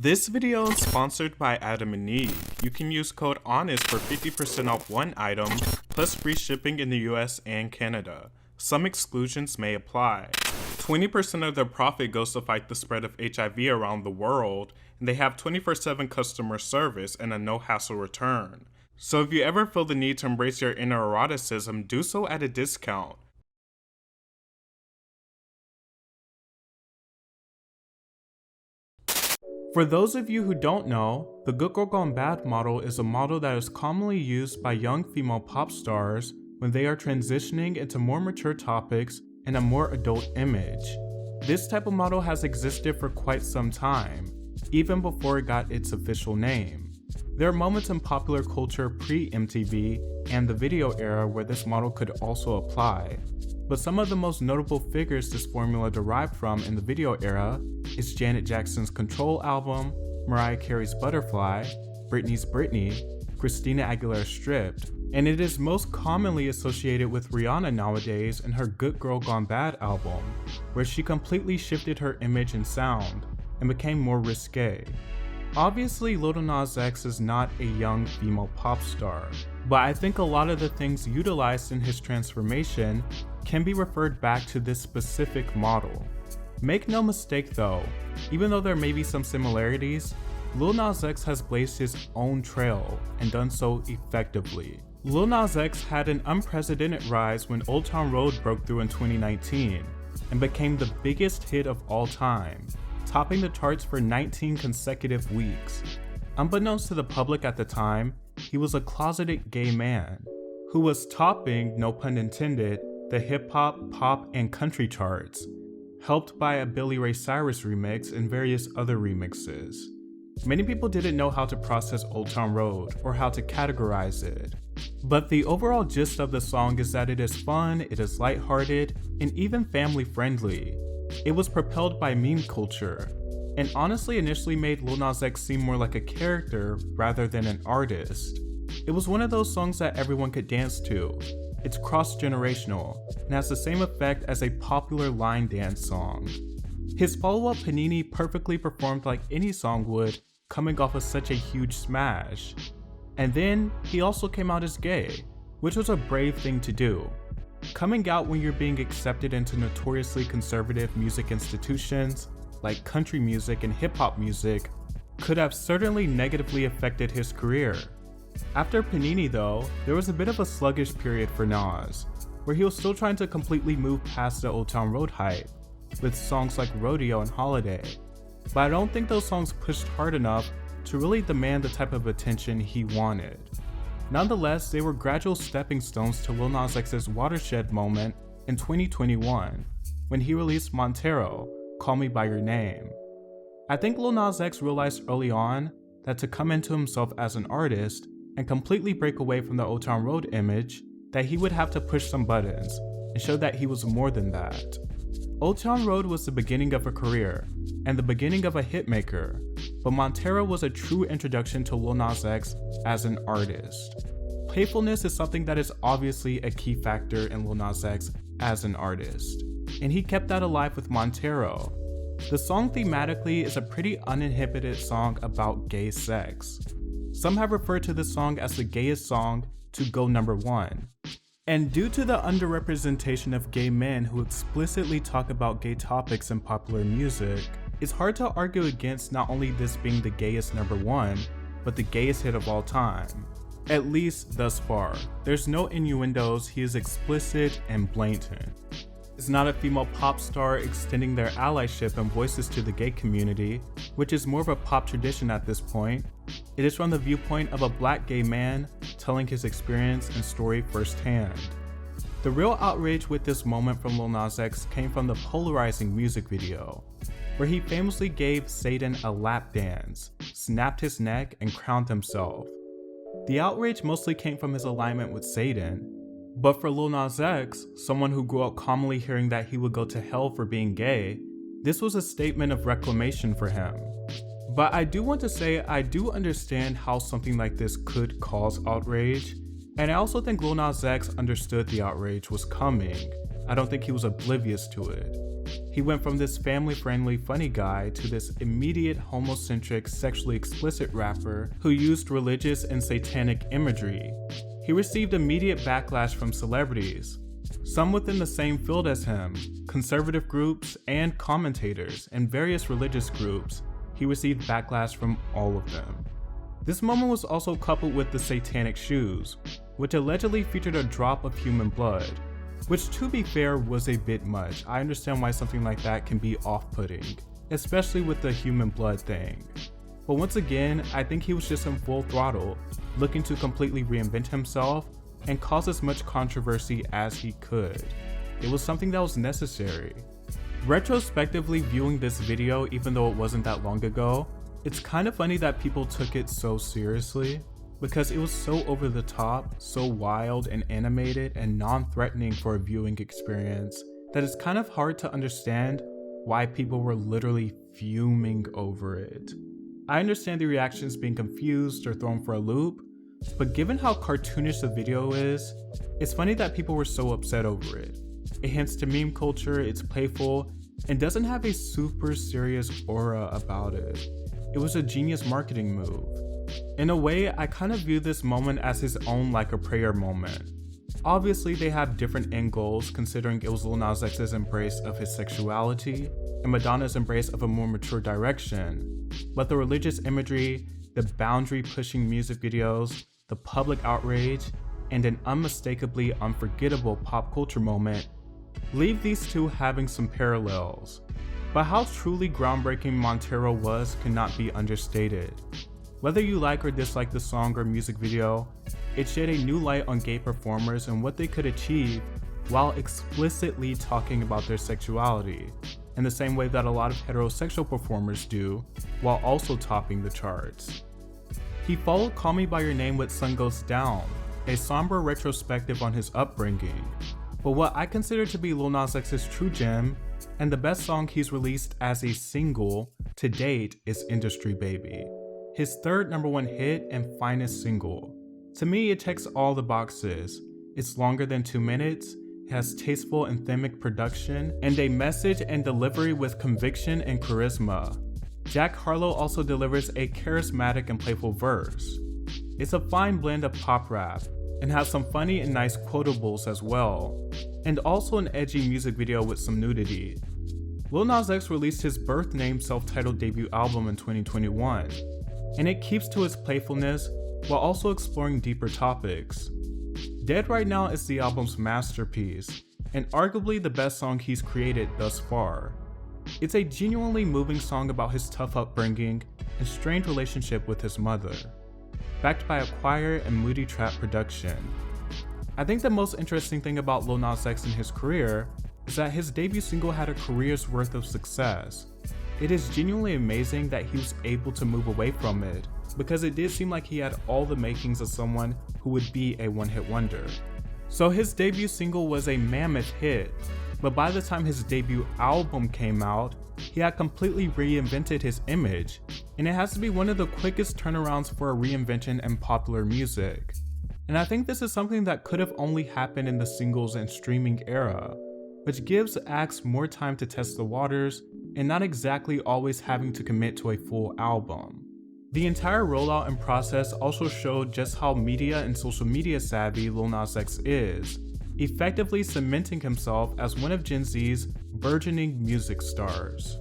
This video is sponsored by Adam and Eve. You can use code HONEST for 50% off one item, plus free shipping in the US and Canada. Some exclusions may apply. 20% of their profit goes to fight the spread of HIV around the world, and they have 24/7 customer service and a no-hassle return. So if you ever feel the need to embrace your inner eroticism, do so at a discount. For those of you who don't know, the Good Girl Gone Bad model is a model that is commonly used by young female pop stars when they are transitioning into more mature topics and a more adult image. This type of model has existed for quite some time, even before it got its official name. There are moments in popular culture pre-MTV and the video era where this model could also apply. But some of the most notable figures this formula derived from in the video era is Janet Jackson's Control album, Mariah Carey's Butterfly, Britney's Britney, Christina Aguilera's Stripped, and it is most commonly associated with Rihanna nowadays in her Good Girl Gone Bad album, where she completely shifted her image and sound and became more risque. Obviously, Lil Nas X is not a young female pop star, but I think a lot of the things utilized in his transformation can be referred back to this specific model. Make no mistake though, even though there may be some similarities, Lil Nas X has blazed his own trail and done so effectively. Lil Nas X had an unprecedented rise when Old Town Road broke through in 2019 and became the biggest hit of all time, topping the charts for 19 consecutive weeks. Unbeknownst to the public at the time, he was a closeted gay man who was topping, no pun intended, the hip-hop, pop, and country charts, helped by a Billy Ray Cyrus remix and various other remixes. Many people didn't know how to process Old Town Road or how to categorize it, but the overall gist of the song is that it is fun, it is lighthearted, and even family-friendly. It was propelled by meme culture, and honestly initially made Lil Nas X seem more like a character rather than an artist. It was one of those songs that everyone could dance to. It's cross-generational, and has the same effect as a popular line dance song. His follow-up Panini perfectly performed like any song would, coming off of such a huge smash. And then, he also came out as gay, which was a brave thing to do. Coming out when you're being accepted into notoriously conservative music institutions, like country music and hip-hop music, could have certainly negatively affected his career. After Panini though, there was a bit of a sluggish period for Nas, where he was still trying to completely move past the Old Town Road hype, with songs like Rodeo and Holiday, but I don't think those songs pushed hard enough to really demand the type of attention he wanted. Nonetheless, they were gradual stepping stones to Lil Nas X's watershed moment in 2021, when he released Montero, Call Me By Your Name. I think Lil Nas X realized early on that to come into himself as an artist and completely break away from the Old Town Road image, that he would have to push some buttons and show that he was more than that. Old Town Road was the beginning of a career and the beginning of a hitmaker, but Montero was a true introduction to Lil Nas X as an artist. Playfulness is something that is obviously a key factor in Lil Nas X as an artist, and he kept that alive with Montero. The song thematically is a pretty uninhibited song about gay sex. Some have referred to this song as the gayest song to go #1. And due to the underrepresentation of gay men who explicitly talk about gay topics in popular music, it's hard to argue against not only this being the gayest #1, but the gayest hit of all time. At least thus far. There's no innuendos, he is explicit and blatant. It's not a female pop star extending their allyship and voices to the gay community, which is more of a pop tradition at this point. It is from the viewpoint of a black gay man telling his experience and story firsthand. The real outrage with this moment from Lil Nas X came from the polarizing music video, where he famously gave Satan a lap dance, snapped his neck, and crowned himself. The outrage mostly came from his alignment with Satan, but for Lil Nas X, someone who grew up commonly hearing that he would go to hell for being gay, this was a statement of reclamation for him. But I do want to say I do understand how something like this could cause outrage, and I also think Lil Nas X understood the outrage was coming. I don't think he was oblivious to it. He went from this family-friendly funny guy to this immediate homocentric, sexually explicit rapper who used religious and satanic imagery. He received immediate backlash from celebrities, some within the same field as him, conservative groups, and commentators, and various religious groups. He received backlash from all of them. This moment was also coupled with the satanic shoes, which allegedly featured a drop of human blood, which, to be fair, was a bit much. I understand why something like that can be off-putting, especially with the human blood thing. But once again, I think he was just in full throttle, looking to completely reinvent himself and cause as much controversy as he could. It was something that was necessary. Retrospectively viewing this video, even though it wasn't that long ago, it's kind of funny that people took it so seriously, because it was so over the top, so wild and animated and non-threatening for a viewing experience that it's kind of hard to understand why people were literally fuming over it. I understand the reactions being confused or thrown for a loop, but given how cartoonish the video is, it's funny that people were so upset over it. It hints to meme culture, it's playful, and doesn't have a super serious aura about it. It was a genius marketing move. In a way, I kind of view this moment as his own like a prayer moment. Obviously, they have different end goals considering it was Lil Nas X's embrace of his sexuality and Madonna's embrace of a more mature direction. But the religious imagery, the boundary-pushing music videos, the public outrage, and an unmistakably unforgettable pop culture moment leave these two having some parallels. But how truly groundbreaking Montero was cannot be understated. Whether you like or dislike the song or music video, it shed a new light on gay performers and what they could achieve while explicitly talking about their sexuality, in the same way that a lot of heterosexual performers do, while also topping the charts. He followed Call Me By Your Name with Sun Goes Down, a somber retrospective on his upbringing, but what I consider to be Lil Nas X's true gem, and the best song he's released as a single to date, is Industry Baby, his third #1 hit and finest single. To me, it checks all the boxes. It's longer than 2 minutes, it has tasteful anthemic production, and a message and delivery with conviction and charisma. Jack Harlow also delivers a charismatic and playful verse. It's a fine blend of pop rap, and has some funny and nice quotables as well, and also an edgy music video with some nudity. Lil Nas X released his birth name self-titled debut album in 2021, and it keeps to its playfulness while also exploring deeper topics. Dead Right Now is the album's masterpiece, and arguably the best song he's created thus far. It's a genuinely moving song about his tough upbringing and strained relationship with his mother, backed by a quiet and moody trap production. I think the most interesting thing about Lil Nas X in his career is that his debut single had a career's worth of success. It is genuinely amazing that he was able to move away from it, because it did seem like he had all the makings of someone who would be a one-hit wonder. So his debut single was a mammoth hit, but by the time his debut album came out, he had completely reinvented his image, and it has to be one of the quickest turnarounds for a reinvention in popular music. And I think this is something that could have only happened in the singles and streaming era, which gives acts more time to test the waters and not exactly always having to commit to a full album. The entire rollout and process also showed just how media and social media savvy Lil Nas X is, effectively cementing himself as one of Gen Z's burgeoning music stars.